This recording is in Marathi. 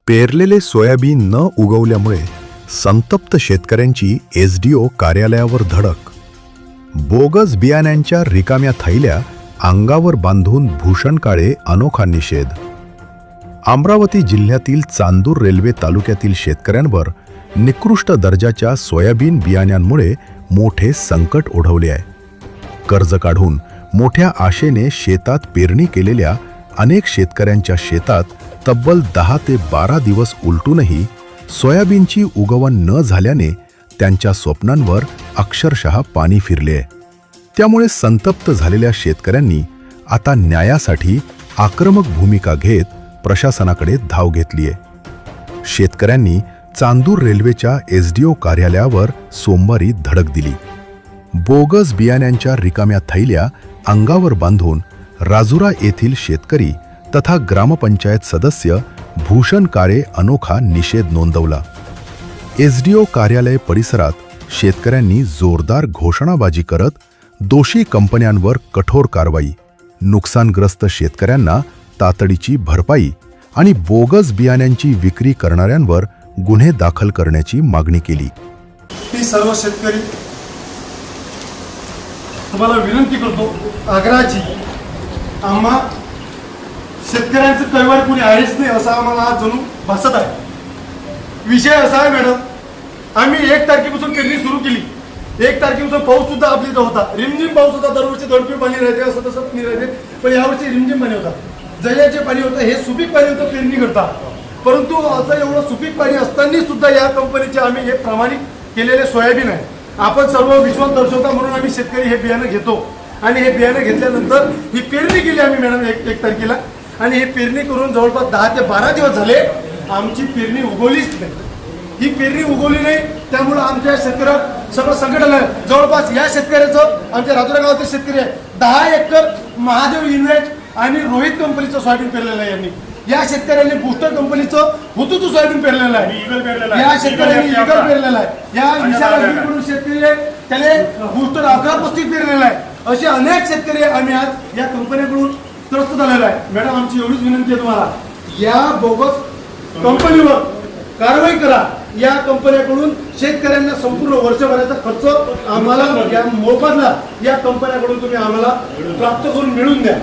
पेरलेले सोयाबीन न उगवल्यामुळे संतप्त शेतकऱ्यांची एसडीओ कार्यालयावर धडक. बोगस बियाण्यांच्या रिकाम्या थैल्या अंगावर बांधून भूषण काळे अनोखा निषेध. अमरावती जिल्ह्यातील चांदूर रेल्वे तालुक्यातील शेतकऱ्यांवर निकृष्ट दर्जाच्या सोयाबीन बियाण्यांमुळे मोठे संकट ओढवले आहे. कर्ज काढून मोठ्या आशेने शेतात पेरणी केलेल्या अनेक शेतकऱ्यांच्या शेतात तब्बल 10 ते 12 दिवस उलटूनही सोयाबीनची उगवण न झाल्याने त्यांच्या स्वप्नांवर अक्षरशः पाणी फिरले. त्यामुळे संतप्त झालेल्या शेतकऱ्यांनी आता न्यायासाठी आक्रमक भूमिका घेत प्रशासनाकडे धाव घेतलीये. शेतकऱ्यांनी चांदूर रेल्वेच्या एसडीओ कार्यालयावर सोमवारी धडक दिली. बोगस बियाण्यांच्या रिकाम्या थैल्या अंगावर बांधून राजुरा येथील शेतकरी तथा ग्रामपंचायत सदस्य भूषण काळे अनोखा निषेध नोंदवला. एसडीओ कार्यालय परिसरात शेतकऱ्यांनी जोरदार घोषणाबाजी करत दोषी कंपन्यांवर कठोर कारवाई, नुकसानग्रस्त शेतकऱ्यांना तातडीची भरपाई आणि बोगस बियाण्यांची विक्री करणाऱ्यांवर गुन्हे दाखल करण्याची मागणी केली. मी सर्व शेतकरी तुम्हाला विनंती करतो आग्रहाची, आम्हा शेतकऱ्यांचं कैवार कोणी आहेच नाही असं आम्हाला आज जणू भासत आहे. विषय असा आहे मॅडम, आम्ही 1 तारखेपासून पेरणी सुरू केली. 1 तारखेपासून पाऊस सुद्धा आपल्या इथं होता, रिमझिम पाऊस होता. दरवर्षी दडपी पाणी राहते, असं तसं पाणी राहते, पण यावर्षी रिमझिम पाणी होता. जयाचे पाणी होतं, हे सुपीक पाणी होतं पेरणी करता. परंतु असं एवढं सुपीक पाणी असताना सुद्धा या कंपनीचे आम्ही हे प्रमाणित केलेले सोयाबीन आहे. आपण सर्व विश्वास दर्शवता म्हणून आम्ही शेतकरी हे बियाणं घेतो आणि हे बियाणं घेतल्यानंतर ही पेरणी केली आम्ही मॅडम 1 तारखेला. आणि हे पेरणी करून जवळपास 10 ते 12 दिवस झाले, आमची पेरणी उगवलीच नाही. ही पेरणी उगवली नाही, त्यामुळं आमच्या शेतकऱ्यावर सगळं संकट आलं. जवळपास या शेतकऱ्याचं, आमच्या राजुरा गावातील शेतकरी आहे, 10 एकर महादेव इन्व्हेस्ट आणि रोहित कंपनीचं सोयाबीन पेरलेलं आहे यांनी. या शेतकऱ्यांनी बुस्टर कंपनीचं हुतुतू सोयाबीन पेरलेलं आहे. या शेतकऱ्यांनी ईगल पेरलेला आहे. या विशाल शेतकरी आहे, त्याने बुस्टर 1135 पेरलेला आहे. असे अनेक शेतकरी आम्ही आज या कंपनीकडून त्रस्त झालेला आहे. मॅडम, आमची एवढीच विनंती आहे तुम्हाला, या बोगस कंपनीवर कारवाई करा. या कंपन्याकडून शेतकऱ्यांना संपूर्ण वर्षभराचा खर्च आम्हाला या मोबदला या कंपन्याकडून तुम्ही आम्हाला प्राप्त करून मिळवून द्या.